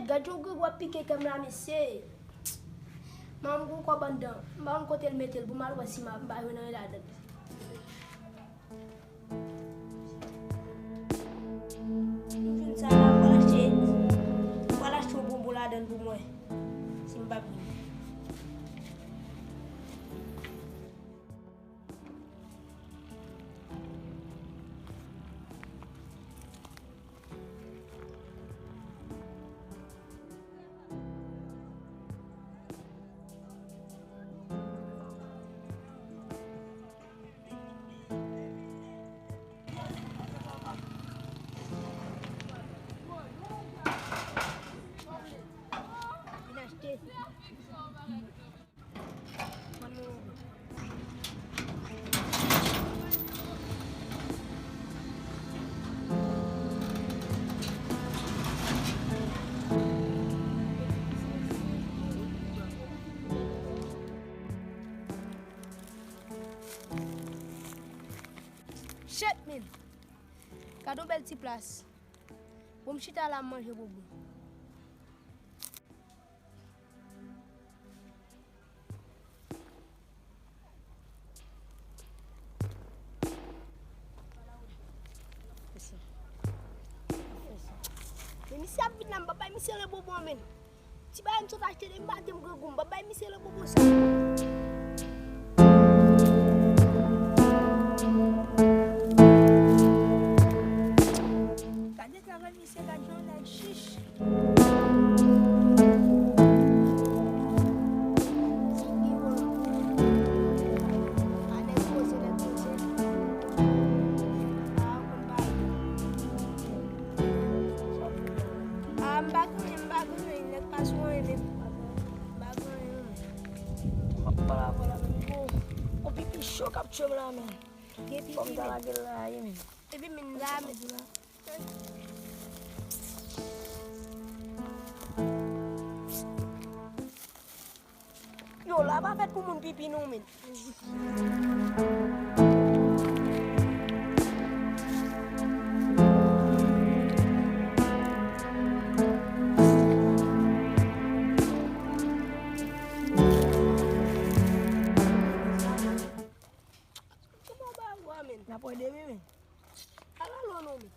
gade ou piqué comme la monsieur. Maman ko ko bandan. Maman ko tel metel bu mal wasi ma ba wona la dal. Une sala wala cho bombo la dan bu moy. Simbabi. Chepmin, cadeau belle petite place. Bon chita la manger bobo. Mais si abit nam baba mi sele bobo men. Si ba am so acheter dem ba dem gum baba mi sele bobo sa. Gade travay mi se la jwenn chich. Yo, la va fait pour mon pipi non men. La puede ver. Hágalo no men.